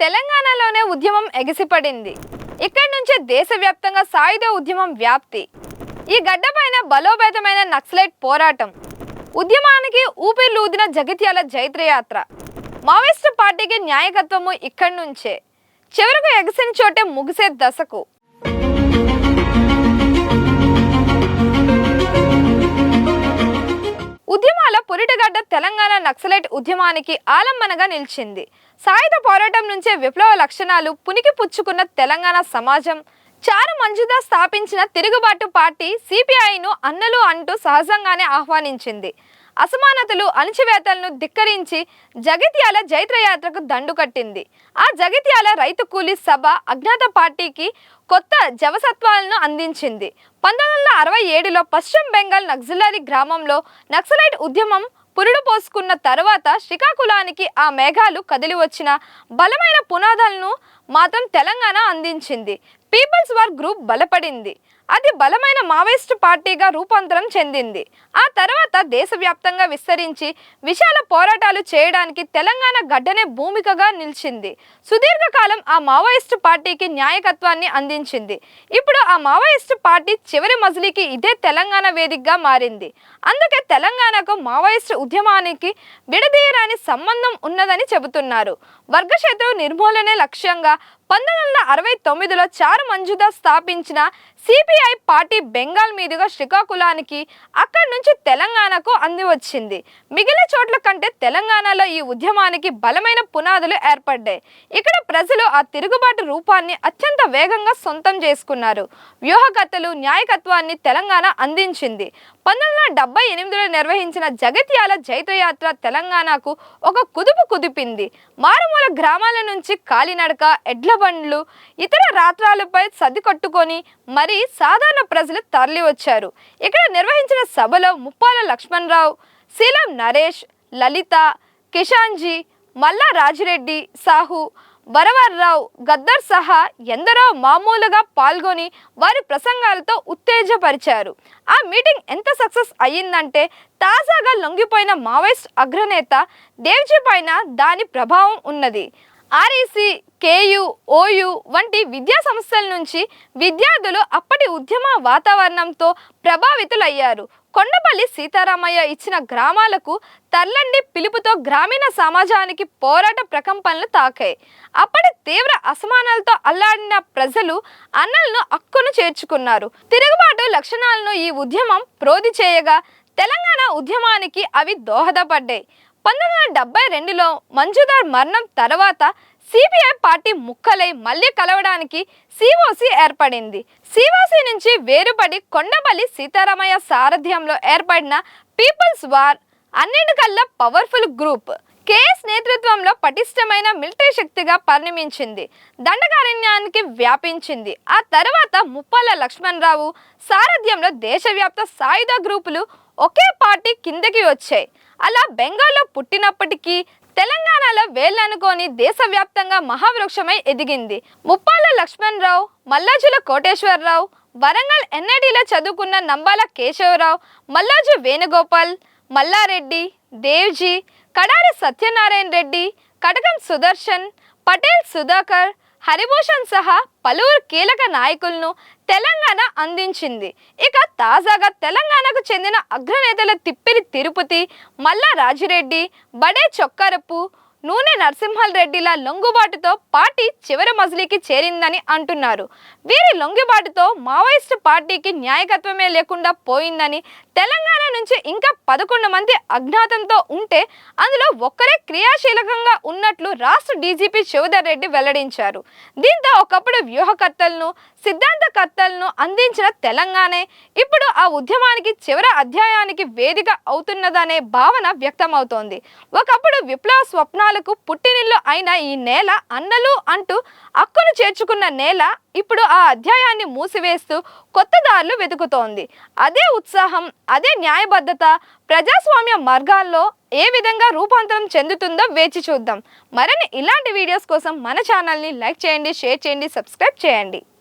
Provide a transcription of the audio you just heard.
తెలంగాణలోనే ఉద్యమం ఎగిసిపడింది. ఇక్కడి నుంచే దేశవ్యాప్తంగా సాయుధ ఉద్యమం వ్యాప్తి. ఈ గడ్డపైన బలోపేతమైన నక్సలైట్ పోరాటం. ఉద్యమానికి ఊపిర్లూదిన జగిత్యాల జైత్రయాత్ర. మావోయిస్టు పార్టీకి న్యాయకత్వము ఇక్కడి నుంచే. చివరకు ఎగిసిన చోటే ముగిసే దశకు. ఉద్యమాల పురిటిగడ్డ తెలంగాణ నక్సలైట్ ఉద్యమానికి ఆలంబనగా నిలిచింది. సాయుధ పోరాటం నుంచే విప్లవ లక్షణాలు పునికి పుచ్చుకున్న తెలంగాణ సమాజం చారు మంజుదార్ స్థాపించిన తిరుగుబాటు పార్టీ సిపిఐను అన్నలు అంటూ సహజంగానే ఆహ్వానించింది. అసమానతలు అణచివేతలను ధిక్కరించి జగిత్యాల జైత్రయాత్రకు దండు కట్టింది. ఆ జగిత్యాల రైతు కూలీ సభ అజ్ఞాత పార్టీకి కొత్త జవసత్వాలను అందించింది. 1967లో పశ్చిమ బెంగాల్ నక్సలరీ గ్రామంలో నక్సలైట్ ఉద్యమం పురుడు పోసుకున్న తర్వాత శ్రీకాకుళానికి ఆ మేఘాలు కదిలి వచ్చిన బలమైన పునాదులను మాత్రం తెలంగాణ అందించింది. పీపుల్స్ వార్ గ్రూప్ బలపడింది. అది బలమైన మావోయిస్టు పార్టీగా రూపాంతరం చెందింది. ఆ తర్వాత దేశవ్యాప్తంగా విస్తరించి విశాల పోరాటాలు చేయడానికి తెలంగాణ గడ్డనే భూమికగా నిలిచింది. సుదీర్ఘకాలం ఆ మావోయిస్టు పార్టీకి న్యాయకత్వాన్ని అందించింది. ఇప్పుడు ఆ మావోయిస్టు పార్టీ చివరి మజిలీకి ఇదే తెలంగాణ వేదికగా మారింది. అందుకే తెలంగాణకు మావోయిస్టు ఉద్యమానికి విడదీయరాని సంబంధం ఉన్నదని చెబుతున్నారు. వర్గశత్రువు నిర్మూలనే లక్ష్యంగా 1969లో చారు మంజుదార్ స్థాపించిన సిపిఐ పార్టీ బెంగాల్ మీదుగా శ్రీకాకుళానికి, అక్కడి నుంచి తెలంగాణకు అందివచ్చింది. మిగిలిన చోట్ల కంటే తెలంగాణలో ఈ ఉద్యమానికి బలమైన పునాదులు ఏర్పడ్డాయి. ఇక్కడ ప్రజలు ఆ తిరుగుబాటు రూపాన్ని అత్యంత వేగంగా సొంతం చేసుకున్నారు. వ్యూహకర్తలు న్యాయకత్వాన్ని తెలంగాణ అందించింది. 1978లో నిర్వహించిన జగిత్యాల జైత్రయాత్ర తెలంగాణకు ఒక కుదుపు కుదిపింది. మారుమూల గ్రామాల నుంచి కాలినడక, ఎడ్ల బండ్లు, ఇతర రాత్రాలపై సర్ది కట్టుకొని మరి సాధారణ ప్రజలు తరలి వచ్చారు. ఇక్కడ నిర్వహించిన సభలో ముప్పాల లక్ష్మణరావు, శీలం నరేష్, లలిత, కిషాన్జీ, మల్లా రాజిరెడ్డి, సాహు, వరవర్రావు, గద్దర్ సహా ఎందరో మామూలుగా పాల్గొని వారి ప్రసంగాలతో ఉత్తేజపరిచారు. ఆ మీటింగ్ ఎంత సక్సెస్ అయ్యిందంటే తాజాగా లొంగిపోయిన మావోయిస్ట్ అగ్రనేత దేవ్జీ పైన దాని ప్రభావం ఉన్నది. ఆర్ఈసీ, కేయు, ఓయు వంటి విద్యా సంస్థల నుంచి విద్యార్థులు అప్పటి ఉద్యమ వాతావరణంతో ప్రభావితులయ్యారు. కొండపల్లి సీతారామయ్య ఇచ్చిన గ్రామాలకు తర్లండి పిలుపుతో గ్రామీణ సమాజానికి పోరాట ప్రకంపనలు తాకాయి. అప్పటి తీవ్ర అసమానాలతో అల్లాడిన ప్రజలు అన్నలను హక్కును చేర్చుకున్నారు. తిరుగుబాటు లక్షణాలను ఈ ఉద్యమం ప్రోది చేయగా తెలంగాణ ఉద్యమానికి అవి దోహదపడ్డాయి. 1972లో మంజుదార్ మరణం తర్వాత సిపిఐ పార్టీ ముక్కలై మళ్ళీ కలవడానికి సిఓసి ఏర్పడింది. సిఓసి నుంచి వేరుపడి కొండపల్లి సీతారామయ్య సారథ్యంలో ఏర్పడిన పీపుల్స్ వార్ అన్నిటికల్లా పవర్ఫుల్ గ్రూప్ కేఎస్ నేతృత్వంలో పటిష్టమైన మిలిటరీ శక్తిగా పరిణమించింది. దండకారణ్యానికి వ్యాపించింది. ఆ తర్వాత ముప్పాల లక్ష్మణరావు సారథ్యంలో దేశవ్యాప్త సాయుధ గ్రూపులు ఒకే పార్టీ కిందకి వచ్చాయి. అలా బెంగాల్లో పుట్టినప్పటికీ తెలంగాణలో వేళ్ళనుకొని దేశవ్యాప్తంగా మహావృక్షమై ఎదిగింది. ముప్పాల లక్ష్మణరావు, మల్లాజుల కోటేశ్వరరావు, వరంగల్ ఎన్ఐటిలో చదువుకున్న నంబాల కేశవరావు, మల్లాజు వేణుగోపాల్, మల్లారెడ్డి, దేవ్జీ, కడారి సత్యనారాయణ రెడ్డి, కటకం సుదర్శన్, పటేల్ సుధాకర్, హరిభూషణ్ సహా పలువురు కీలక నాయకులను తెలంగాణ అందించింది. ఇక తాజాగా తెలంగాణకు చెందిన అగ్రనేతల తిప్పిరి తిరుపతి, మల్లా రాజిరెడ్డి, బడే చొక్కారపు, నూనె నరసింహల్ రెడ్డిల లొంగుబాటుతో పార్టీ చివరి మజిలీకి చేరిందని అంటున్నారు. వీరి లొంగుబాటుతో మావోయిస్టు పార్టీకి న్యాయకత్వమే లేకుండా పోయిందని, తెలంగాణ నుంచి ఇంకా 11 మంది అజ్ఞాతంతో ఉంటే అందులో ఒక్కరే క్రియాశీలకంగా ఉన్నట్లు రాష్ట్ర డీజీపీ శివధర్ రెడ్డి వెల్లడించారు. దీంతో ఒకప్పుడు వ్యూహకర్తలను, సిద్ధాంతకర్తలను అందించిన తెలంగాణే ఇప్పుడు ఆ ఉద్యమానికి చివరి అధ్యాయానికి వేదిక అవుతున్నదనే భావన వ్యక్తమవుతోంది. ఒకప్పుడు విప్లవ స్వప్నాలకు పుట్టినిల్లు అయిన ఈ నేల అన్నలు అంటూ హక్కును చేర్చుకున్న నేల ఇప్పుడు ఆ అధ్యాయాన్ని మూసివేస్తూ కొత్త దారులు వెతుకుతోంది. అదే ఉత్సాహం, అదే న్యాయబద్ధత ప్రజాస్వామ్య మార్గాల్లో ఏ విధంగా రూపాంతరం చెందుతుందో వేచి చూద్దాం. మరిన్ని ఇలాంటి వీడియోస్ కోసం మన ఛానల్ని లైక్ చేయండి, షేర్ చేయండి, సబ్స్క్రైబ్ చేయండి.